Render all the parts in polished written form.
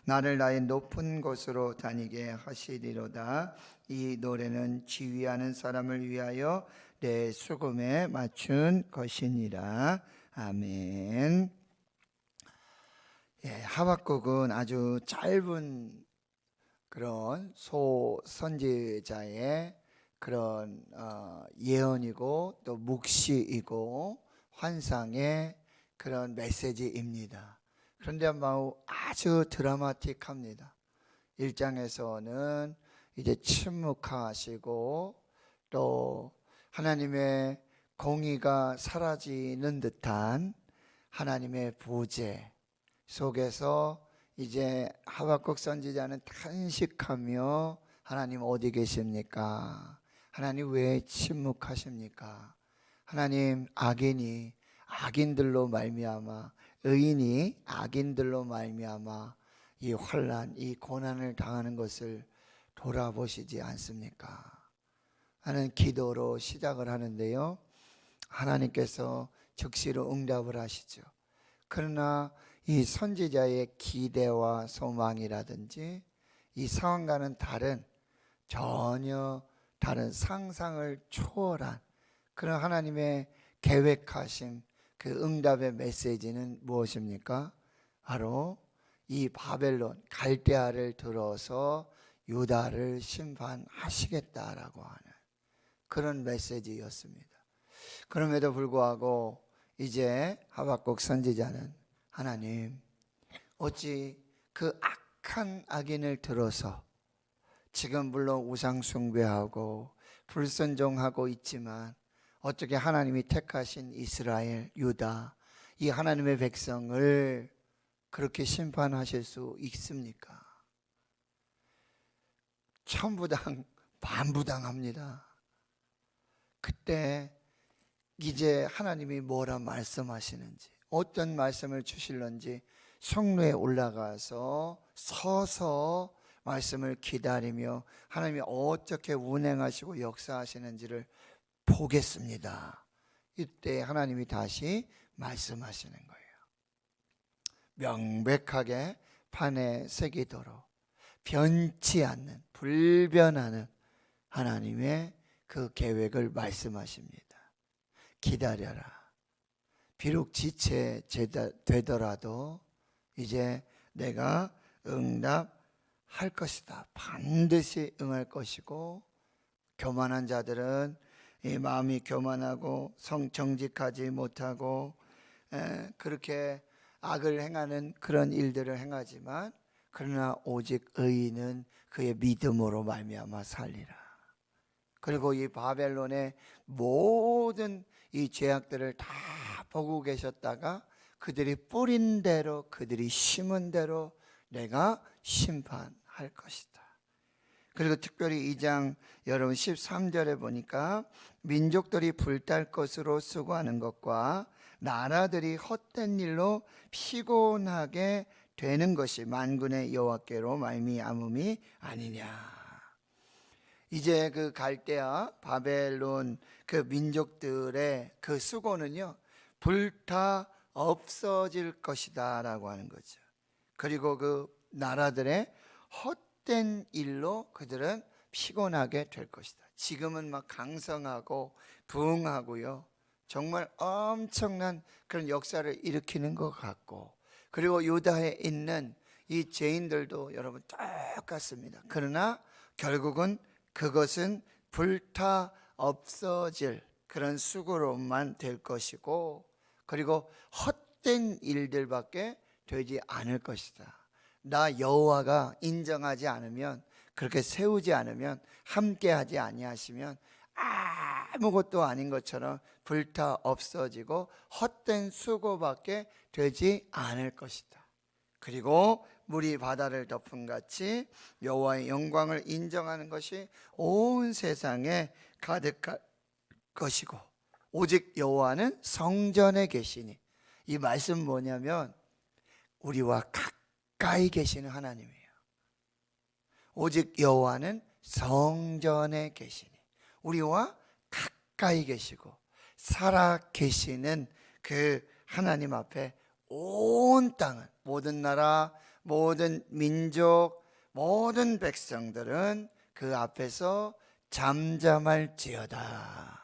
나를 나의 높은 곳으로 다니게 하시리로다. 이 노래는 지휘하는 사람을 위하여 내 수금에 맞춘 것이니라. 아멘. 하박국은 아주 짧은 그런 소선지자의 그런 예언이고 또 묵시이고 환상의 그런 메시지입니다. 그런데 아주 드라마틱합니다. 1장에서는 이제 침묵하시고 또 하나님의 공의가 사라지는 듯한 하나님의 부재 속에서 이제 하박국 선지자는 탄식하며 하나님 어디 계십니까? 하나님 왜 침묵하십니까? 하나님 악인들로 말미암아 의인이 악인들로 말미암아 이 환난, 이 고난을 당하는 것을 돌아보시지 않습니까? 하는 기도로 시작을 하는데요, 하나님께서 즉시로 응답을 하시죠. 그러나 이 선지자의 기대와 소망이라든지 이 상황과는 전혀 다른 상상을 초월한 그런 하나님의 계획하심, 그 응답의 메시지는 무엇입니까? 바로 이 바벨론 갈대아를 들어서 유다를 심판하시겠다라고 하는 그런 메시지였습니다. 그럼에도 불구하고 이제 하박국 선지자는 하나님, 어찌 그 악한 악인을 들어서 지금 물론 우상 숭배하고 불순종하고 있지만 어떻게 하나님이 택하신 이스라엘, 유다, 이 하나님의 백성을 그렇게 심판하실 수 있습니까? 천부당 반부당합니다. 그때 이제 하나님이 뭐라 말씀하시는지, 어떤 말씀을 주실런지 성루에 올라가서 서서 말씀을 기다리며 하나님이 어떻게 운행하시고 역사하시는지를 보겠습니다. 이때 하나님이 다시 말씀하시는 거예요. 명백하게 판에 새기도록 변치 않는, 불변하는 하나님의 그 계획을 말씀하십니다. 기다려라. 비록 지체되더라도 이제 내가 응답할 것이다. 반드시 응할 것이고, 교만한 자들은 이 마음이 교만하고 정직하지 못하고 그렇게 악을 행하는 그런 일들을 행하지만, 그러나 오직 의인은 그의 믿음으로 말미암아 살리라. 그리고 이 바벨론의 모든 이 죄악들을 다 보고 계셨다가 그들이 뿌린 대로, 그들이 심은 대로 내가 심판할 것이다. 그리고 특별히 2장 여러분 13절에 보니까 민족들이 불탈 것으로 수고하는 것과 나라들이 헛된 일로 피곤하게 되는 것이 만군의 여호와께로 말미암음이 아니냐. 이제 그 갈대아 바벨론 그 민족들의 그 수고는요, 불타 없어질 것이다 라고 하는 거죠. 그리고 그 나라들의 헛된 일로 그들은 피곤하게 될 것이다. 지금은 막 강성하고 부흥하고요, 정말 엄청난 그런 역사를 일으키는 것 같고, 그리고 유다에 있는 이 죄인들도 여러분 똑같습니다. 그러나 결국은 그것은 불타 없어질 그런 수고로만 될 것이고, 그리고 헛된 일들밖에 되지 않을 것이다. 나 여호와가 인정하지 않으면, 그렇게 세우지 않으면, 함께하지 아니하시면 아무것도 아닌 것처럼 불타 없어지고 헛된 수고밖에 되지 않을 것이다. 그리고 물이 바다를 덮은 같이 여호와의 영광을 인정하는 것이 온 세상에 가득할 것이고, 오직 여호와는 성전에 계시니, 이 말씀 뭐냐면 우리와 가까이 계시는 하나님이에요. 오직 여호와는 성전에 계시니, 우리와 가까이 계시고 살아 계시는 그 하나님 앞에 온 땅은, 모든 나라, 모든 민족, 모든 백성들은 그 앞에서 잠잠할지어다.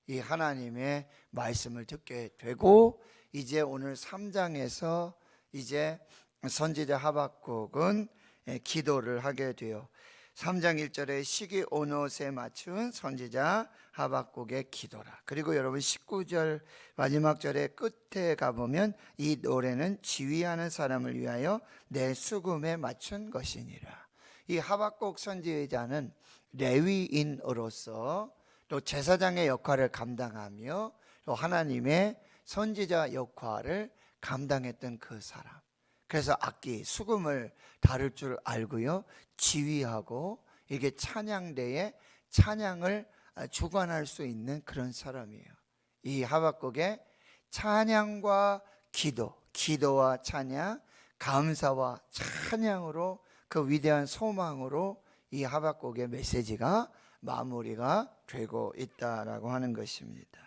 이 하나님의 말씀을 듣게 되고, 이제 오늘 3장에서 이제 선지자 하박국은 기도를 하게 돼요. 3장 1절에 시기 오롯에 맞춘 선지자 하박국의 기도라. 그리고 여러분 19절 마지막 절에 끝에 가보면 이 노래는 지휘하는 사람을 위하여 내 수금에 맞춘 것이니라. 이 하박국 선지자는 레위인으로서 또 제사장의 역할을 감당하며 또 하나님의 선지자 역할을 감당했던 그 사람. 그래서 악기, 수금을 다룰 줄 알고요, 지휘하고 이게 찬양대에 찬양을 주관할 수 있는 그런 사람이에요. 이 하박국의 찬양과 기도, 기도와 찬양, 감사와 찬양으로 그 위대한 소망으로 이 하박국의 메시지가 마무리가 되고 있다라고 하는 것입니다.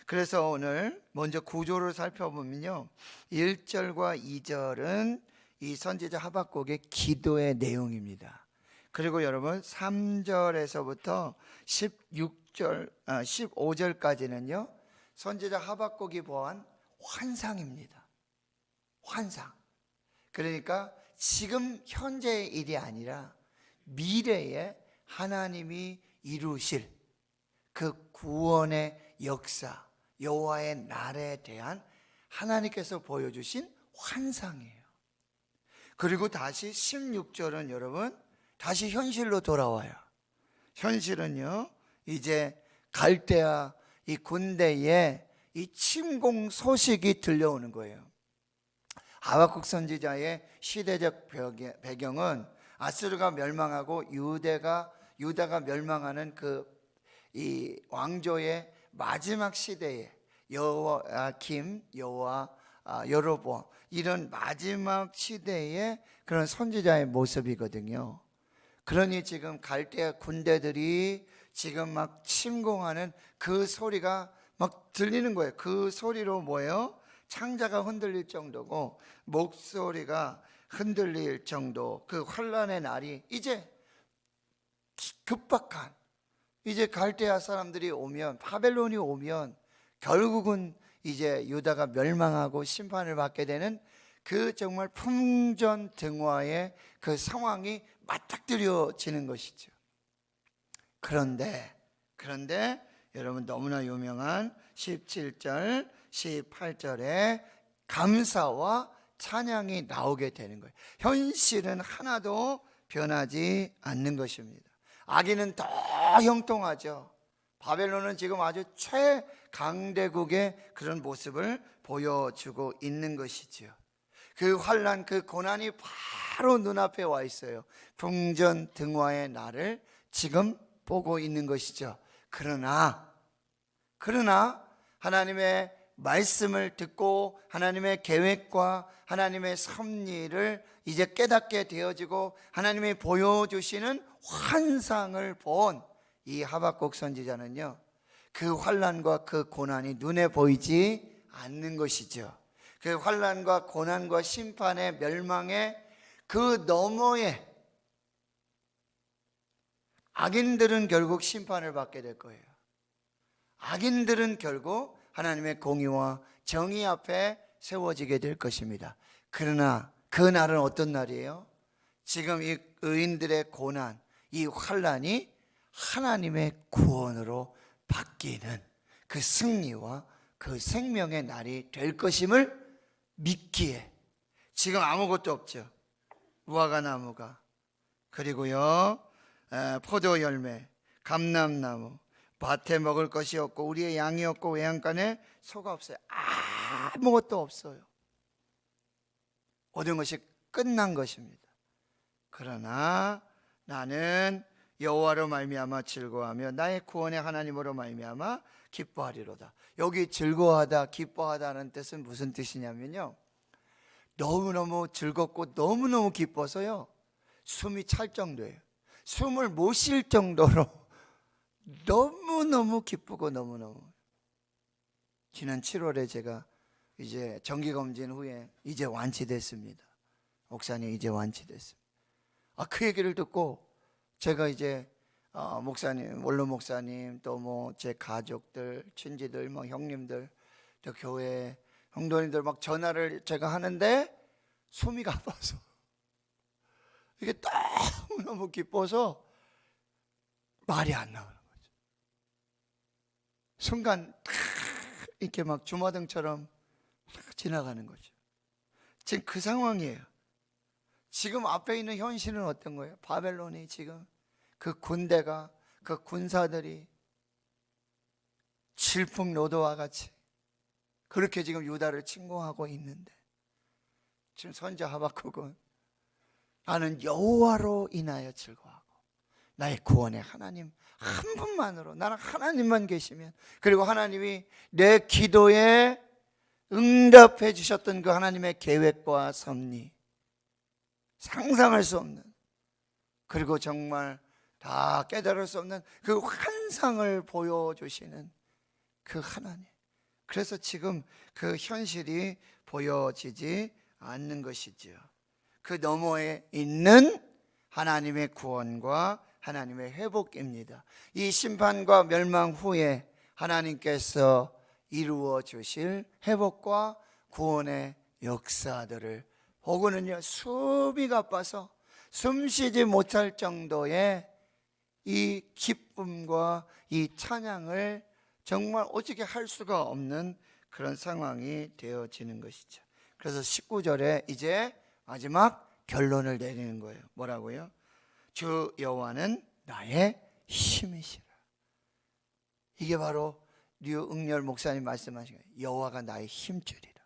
그래서 오늘 먼저 구조를 살펴보면요, 1절과 2절은 이 선지자 하박국의 기도의 내용입니다. 그리고 여러분 3절에서부터 15절까지는요 선지자 하박국이 보한 환상입니다. 환상. 그러니까 지금 현재의 일이 아니라 미래에 하나님이 이루실 그 구원의 역사, 여호와의 날에 대한 하나님께서 보여주신 환상이에요. 그리고 다시 16절은 여러분 다시 현실로 돌아와요. 현실은요, 이제 갈대아 이 군대에 이 침공 소식이 들려오는 거예요. 하박국 선지자의 시대적 배경은 아스르가 멸망하고 유다가 멸망하는 이 왕조의 마지막 시대에 여호와김, 여로보암 이런 마지막 시대의 그런 선지자의 모습이거든요. 그러니 지금 갈대아 군대들이 지금 막 침공하는 그 소리가 막 들리는 거예요. 그 소리로 뭐예요? 창자가 흔들릴 정도고 목소리가 흔들릴 정도, 그 환란의 날이 이제 급박한, 이제 갈대아 사람들이 오면, 바벨론이 오면 결국은 이제 유다가 멸망하고 심판을 받게 되는 그 정말 풍전등화의 그 상황이 맞닥뜨려지는 것이죠. 그런데 여러분 너무나 유명한 17절, 18절에 감사와 찬양이 나오게 되는 거예요. 현실은 하나도 변하지 않는 것입니다. 악인은 더 형통하죠. 바벨론은 지금 아주 최강대국의 그런 모습을 보여주고 있는 것이죠. 그 환난, 그 고난이 바로 눈앞에 와 있어요. 풍전등화의 날을 지금 보고 있는 것이죠. 그러나 하나님의 말씀을 듣고 하나님의 계획과 하나님의 섭리를 이제 깨닫게 되어지고 하나님이 보여주시는 환상을 본 이 하박국 선지자는요, 그 환난과 그 고난이 눈에 보이지 않는 것이죠. 그 환난과 고난과 심판의 멸망의 그 너머에 악인들은 결국 심판을 받게 될 거예요. 악인들은 결국 하나님의 공의와 정의 앞에 세워지게 될 것입니다. 그러나 그 날은 어떤 날이에요? 지금 이 의인들의 고난, 이 환난이 하나님의 구원으로 바뀌는 그 승리와 그 생명의 날이 될 것임을 믿기에 지금 아무것도 없죠. 무화과나무가, 그리고요 포도 열매, 감람나무, 밭에 먹을 것이 없고 우리의 양이 없고 외양간에 소가 없어요. 아무것도 없어요. 모든 것이 끝난 것입니다. 그러나 나는 여호와로 말미암아 즐거워하며 나의 구원의 하나님으로 말미암아 기뻐하리로다. 여기 즐거워하다, 기뻐하다는 뜻은 무슨 뜻이냐면요, 너무너무 즐겁고 너무너무 기뻐서요 숨이 찰 정도예요. 숨을 못 쉴 정도로 너무너무 기쁘고 너무너무. 지난 7월에 제가 이제 정기검진 후에 이제 완치됐습니다. 목사님 이제 완치됐습니다. 그 얘기를 듣고 제가 이제 목사님, 원로 목사님, 또 뭐 제 가족들, 친지들, 뭐 형님들, 또 교회 형도님들 막 전화를 제가 하는데 숨이 가빠서 이게 너무너무 기뻐서 말이 안 나오는 거죠. 순간 탁 이렇게 막 주마등처럼 지나가는 거죠. 지금 그 상황이에요. 지금 앞에 있는 현실은 어떤 거예요? 바벨론이 지금 그 군대가, 그 군사들이 질풍노도와 같이 그렇게 지금 유다를 침공하고 있는데, 지금 선지자 하박국은 나는 여호와로 인하여 즐거워하고 나의 구원의 하나님 한 분만으로, 나는 하나님만 계시면, 그리고 하나님이 내 기도에 응답해 주셨던 그 하나님의 계획과 섭리, 상상할 수 없는, 그리고 정말 다 깨달을 수 없는 그 환상을 보여주시는 그 하나님. 그래서 지금 그 현실이 보여지지 않는 것이지요. 그 너머에 있는 하나님의 구원과 하나님의 회복입니다. 이 심판과 멸망 후에 하나님께서 이루어 주실 회복과 구원의 역사들을 보고는요, 숨이 가빠서 숨쉬지 못할 정도의 이 기쁨과 이 찬양을 정말 어떻게 할 수가 없는 그런 상황이 되어지는 것이죠. 그래서 19절에 이제 마지막 결론을 내리는 거예요. 뭐라고요? 주 여호와는 나의 힘이시라. 이게 바로 류응렬 목사님 말씀하신 거예요. 여호와가 나의 힘줄이라.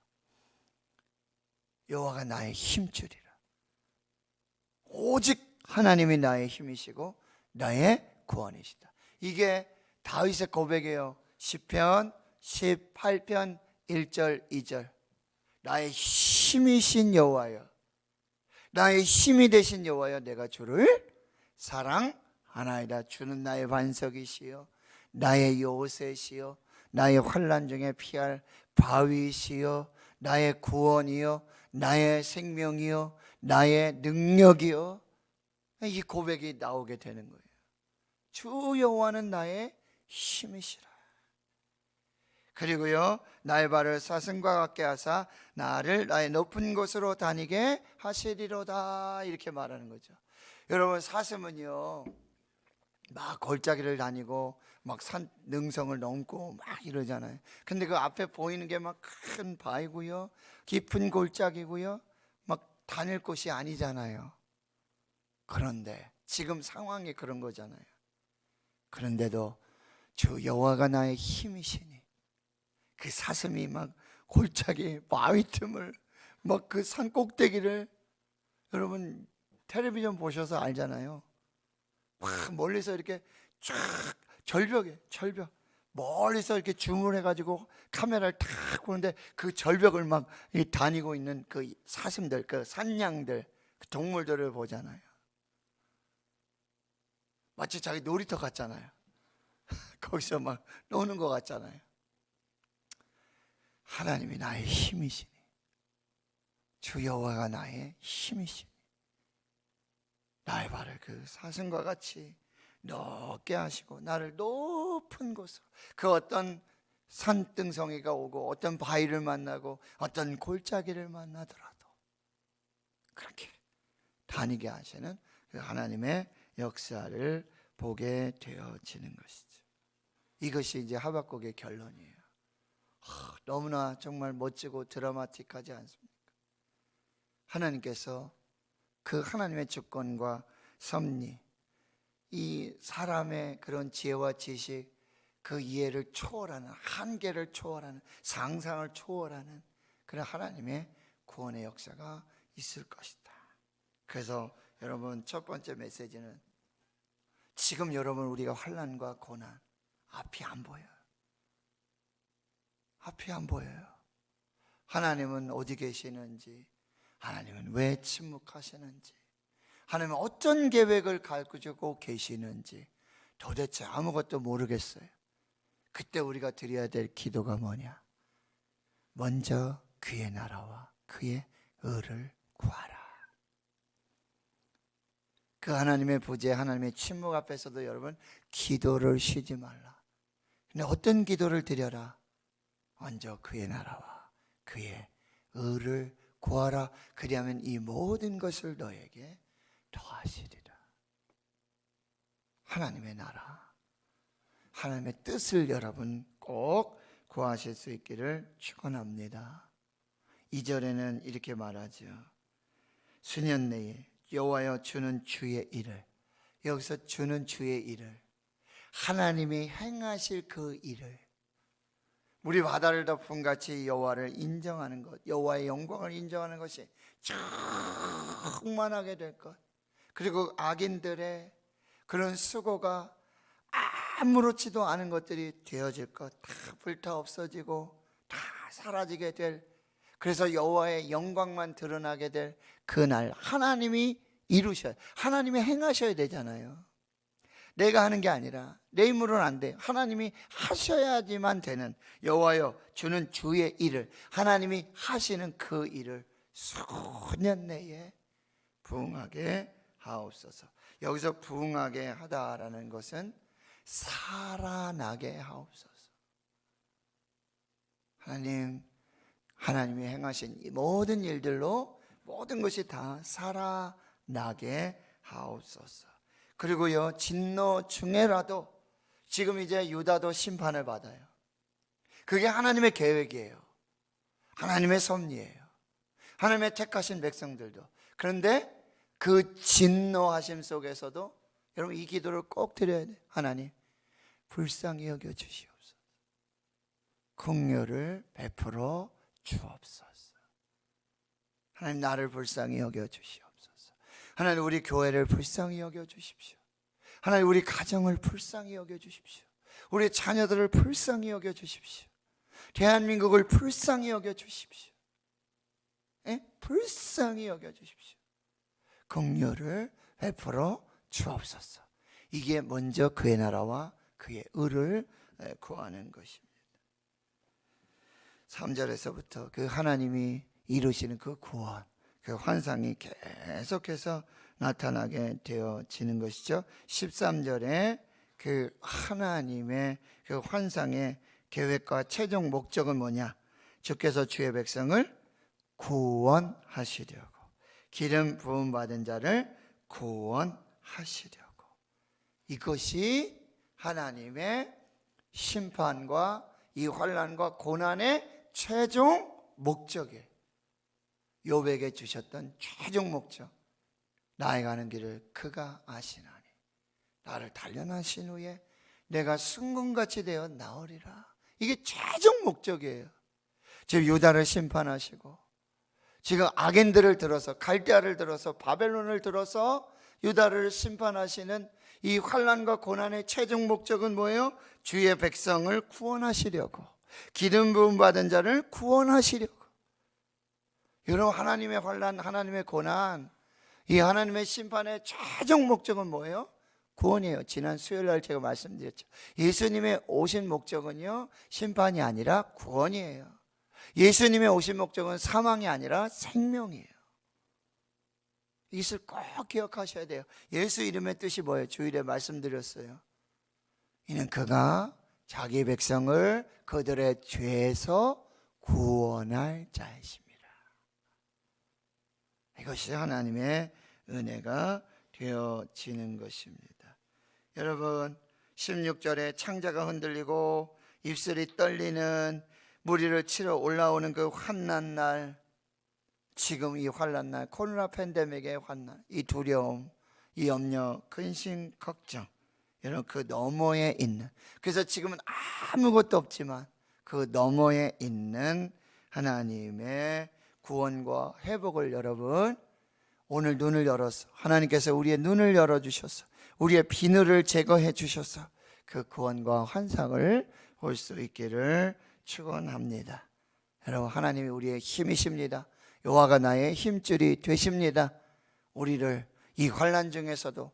여호와가 나의 힘줄이라. 오직 하나님이 나의 힘이시고 나의 구원이시다. 이게 다윗의 고백이에요. 시편 18편 1절 2절. 나의 힘이신 여호와여, 나의 힘이 되신 여호와여, 내가 주를 사랑하나이다. 주는 나의 반석이시요 나의 요새시요 나의 환난 중에 피할 바위시요 나의 구원이요 나의 생명이요 나의 능력이요. 이 고백이 나오게 되는 거예요. 주 여호와는 나의 힘이시라. 그리고요, 나의 발을 사슴과 같게 하사 나를 나의 높은 곳으로 다니게 하시리로다. 이렇게 말하는 거죠. 여러분, 사슴은요 막 골짜기를 다니고 막 산 능성을 넘고 막 이러잖아요. 근데 그 앞에 보이는 게 막 큰 바위고요, 깊은 골짜기고요, 막 다닐 곳이 아니잖아요. 그런데 지금 상황이 그런 거잖아요. 그런데도 주 여호와가 나의 힘이시니 그 사슴이 막 골짜기 바위 틈을 막 그 산 꼭대기를, 여러분 텔레비전 보셔서 알잖아요. 막 멀리서 이렇게 쫙 절벽 멀리서 이렇게 줌을 해가지고 카메라를 탁 보는데 그 절벽을 막 다니고 있는 그 사슴들, 그 산양들, 그 동물들을 보잖아요. 마치 자기 놀이터 같잖아요. 거기서 막 노는 것 같잖아요. 하나님이 나의 힘이시니, 주 여호와가 나의 힘이시니 나의 발을 그 사슴과 같이 높게 하시고 나를 높은 곳으로, 그 어떤 산등성이가 오고 어떤 바위를 만나고 어떤 골짜기를 만나더라도 그렇게 다니게 하시는 그 하나님의 역사를 보게 되어지는 것이죠. 이것이 이제 하박국의 결론이에요. 너무나 정말 멋지고 드라마틱하지 않습니까? 하나님께서 그 하나님의 주권과 섭리, 이 사람의 그런 지혜와 지식, 그 이해를 초월하는, 한계를 초월하는, 상상을 초월하는 그런 하나님의 구원의 역사가 있을 것이다. 그래서 여러분, 첫 번째 메시지는 지금 여러분 우리가 환난과 고난, 앞이 안 보여요. 앞이 안 보여요. 하나님은 어디 계시는지, 하나님은 왜 침묵하시는지, 하나님은 어떤 계획을 가지고 계시는지 도대체 아무것도 모르겠어요. 그때 우리가 드려야 될 기도가 뭐냐? 먼저 그의 나라와 그의 의를 구하라. 그 하나님의 부재, 하나님의 침묵 앞에서도 여러분 기도를 쉬지 말라. 근데 어떤 기도를 드려라? 먼저 그의 나라와 그의 의를 구하라. 그리하면 이 모든 것을 너에게 더하시리라. 하나님의 나라, 하나님의 뜻을 여러분 꼭 구하실 수 있기를 축원합니다. 2절에는 이렇게 말하죠. 수년 내에 여호와여 주는 주의 일을, 여기서 주는 주의 일을, 하나님이 행하실 그 일을, 우리 바다를 덮은 같이 여호와를 인정하는 것, 여호와의 영광을 인정하는 것이 충만하게 될 것, 그리고 악인들의 그런 수고가 아무렇지도 않은 것들이 되어질 것, 다 불타 없어지고 다 사라지게 될, 그래서 여호와의 영광만 드러나게 될 그날 하나님이 이루셔야, 하나님이 행하셔야 되잖아요. 내가 하는 게 아니라, 내 힘으로는 안 돼요. 하나님이 하셔야지만 되는, 여호와여 주는 주의 일을, 하나님이 하시는 그 일을 수년 내에 부응하게 하옵소서. 여기서 부응하게 하다라는 것은 살아나게 하옵소서. 하나님이 행하신 이 모든 일들로 모든 것이 다 살아나게 하옵소서. 그리고요, 진노 중에라도 지금 이제 유다도 심판을 받아요. 그게 하나님의 계획이에요. 하나님의 섭리예요. 하나님의 택하신 백성들도. 그런데 그 진노하심 속에서도 여러분 이 기도를 꼭 드려야 돼요. 하나님 불쌍히 여겨 주시옵소서. 긍휼을 베풀어 주옵소서. 하나님 나를 불쌍히 여겨 주시옵소서. 하나님 우리 교회를 불쌍히 여겨 주십시오. 하나님 우리 가정을 불쌍히 여겨 주십시오. 우리 자녀들을 불쌍히 여겨 주십시오. 대한민국을 불쌍히 여겨 주십시오. 불쌍히 여겨 주십시오. 긍휼을 베풀어 주옵소서. 이게 먼저 그의 나라와 그의 의를 구하는 것입니다. 3절에서부터 그 하나님이 이루시는 그 구원, 그 환상이 계속해서 나타나게 되어지는 것이죠. 13절에 그 하나님의 그 환상의 계획과 최종 목적은 뭐냐? 주께서 주의 백성을 구원하시려고, 기름 부음 받은 자를 구원하시려고. 이것이 하나님의 심판과 이 환난과 고난의 최종 목적이에요. 욥에게 주셨던 최종 목적, 나의 가는 길을 그가 아시나니 나를 단련하신 후에 내가 순금같이 되어 나으리라. 이게 최종 목적이에요. 지금 유다를 심판하시고 지금 악인들을 들어서, 갈대아를 들어서, 바벨론을 들어서 유다를 심판하시는 이 환난과 고난의 최종 목적은 뭐예요? 주의 백성을 구원하시려고, 기름 부음 받은 자를 구원하시려고. 여러분 하나님의 환난, 하나님의 고난, 이 하나님의 심판의 최종 목적은 뭐예요? 구원이에요. 지난 수요일날 제가 말씀드렸죠. 예수님의 오신 목적은요 심판이 아니라 구원이에요. 예수님의 오신 목적은 사망이 아니라 생명이에요. 이것을 꼭 기억하셔야 돼요. 예수 이름의 뜻이 뭐예요? 주일에 말씀드렸어요. 이는 그가 자기 백성을 그들의 죄에서 구원할 자이십니다. 이것이 하나님의 은혜가 되어지는 것입니다. 여러분 16절에 창자가 흔들리고 입술이 떨리는, 무리를 치러 올라오는 그 환난 날, 지금 이 환난 날, 코로나 팬데믹의 환난, 이 두려움, 이 염려, 근심, 걱정, 여러분 그 너머에 있는, 그래서 지금은 아무것도 없지만 그 너머에 있는 하나님의 구원과 회복을 여러분 오늘 눈을 열어서, 하나님께서 우리의 눈을 열어주셔서 우리의 비늘을 제거해 주셔서 그 구원과 환상을 볼 수 있기를 축원합니다. 여러분 하나님이 우리의 힘이십니다. 여호와가 나의 힘줄이 되십니다. 우리를 이 환난 중에서도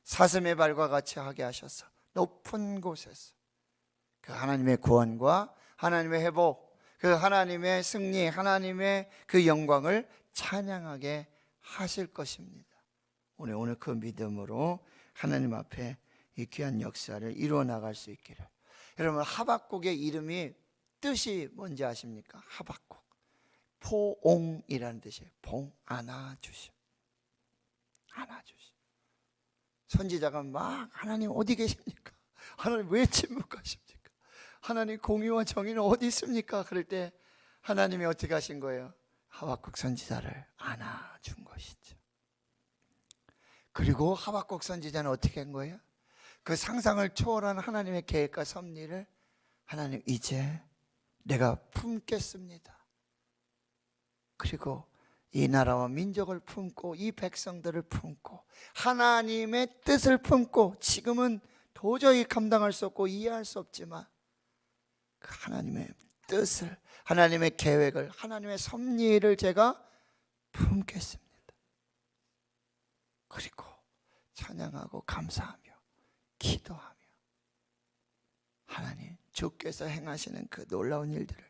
사슴의 발과 같이 하게 하셔서 높은 곳에서 그 하나님의 구원과 하나님의 회복, 그 하나님의 승리, 하나님의 그 영광을 찬양하게 하실 것입니다. 오늘 그 믿음으로 하나님 앞에 이 귀한 역사를 이루어 나갈 수 있기를. 여러분, 하박국의 이름이 뜻이 뭔지 아십니까? 하박국, 포옹이라는 뜻이에요. 봉, 안아주심, 안아주심. 선지자가 막 하나님 어디 계십니까? 하나님 왜 침묵하십니까? 하나님 공의와 정의는 어디 있습니까? 그럴 때 하나님이 어떻게 하신 거예요? 하박국 선지자를 안아준 것이죠. 그리고 하박국 선지자는 어떻게 한 거예요? 그 상상을 초월한 하나님의 계획과 섭리를 하나님, 이제 내가 품겠습니다. 그리고 이 나라와 민족을 품고 이 백성들을 품고 하나님의 뜻을 품고, 지금은 도저히 감당할 수 없고 이해할 수 없지만 그 하나님의 뜻을, 하나님의 계획을, 하나님의 섭리를 제가 품겠습니다. 그리고 찬양하고 감사하며 기도하며 하나님, 주께서 행하시는 그 놀라운 일들을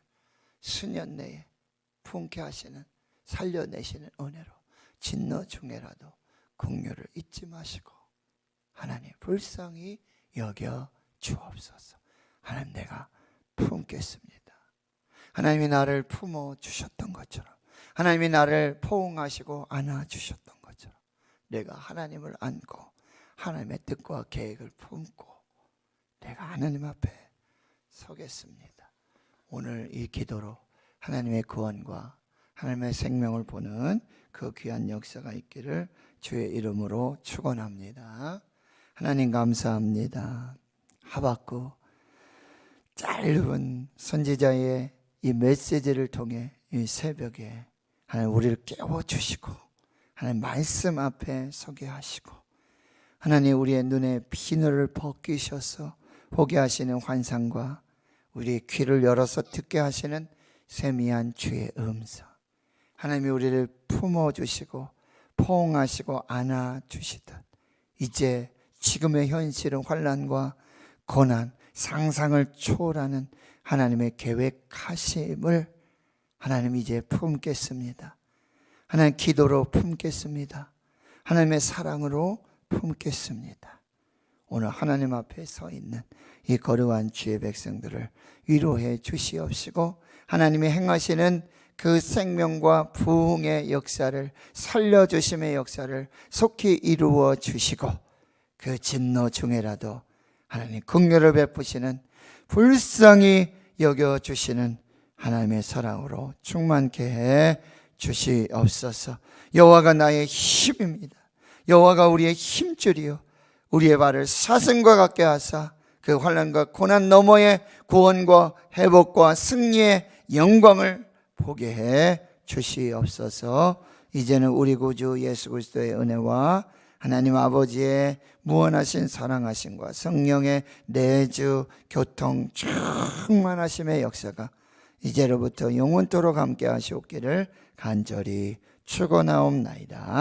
수년 내에 품게 하시는, 살려내시는 은혜로 진노 중에라도 긍휼을 잊지 마시고 하나님 불쌍히 여겨 주옵소서. 하나님, 내가 품겠습니다. 하나님이 나를 품어 주셨던 것처럼, 하나님이 나를 포옹하시고 안아주셨던 것처럼 내가 하나님을 안고 하나님의 뜻과 계획을 품고 내가 하나님 앞에 서겠습니다. 오늘 이 기도로 하나님의 구원과 하나님의 생명을 보는 그 귀한 역사가 있기를 주의 이름으로 축원합니다. 하나님 감사합니다. 하박국, 짧은 선지자의 이 메시지를 통해 이 새벽에 하나님 우리를 깨워주시고 하나님 말씀 앞에 서게 하시고 하나님 우리의 눈에 비늘을 벗기셔서 보게 하시는 환상과 우리의 귀를 열어서 듣게 하시는 세미한 주의 음성, 하나님이 우리를 품어주시고 포옹하시고 안아주시듯 이제 지금의 현실은 환난과 고난, 상상을 초월하는 하나님의 계획하심을 하나님 이제 품겠습니다. 하나님 기도로 품겠습니다. 하나님의 사랑으로 품겠습니다. 오늘 하나님 앞에 서 있는 이 거룩한 주의 백성들을 위로해 주시옵시고 하나님이 행하시는 그 생명과 부흥의 역사를, 살려주심의 역사를 속히 이루어 주시고 그 진노 중에라도 하나님 긍휼을 베푸시는, 불쌍히 여겨주시는 하나님의 사랑으로 충만케 해 주시옵소서. 여호와가 나의 힘입니다. 여호와가 우리의 힘줄이요 우리의 발을 사슴과 같게 하사 그 환난과 고난 너머의 구원과 회복과 승리의 영광을 보게 해 주시옵소서. 이제는 우리 구주 예수 그리스도의 은혜와 하나님 아버지의 무한하신 사랑하심과 성령의 내주 교통 충만하심의 역사가 이제로부터 영원토록 함께 하시옵기를 간절히 축원하옵나이다.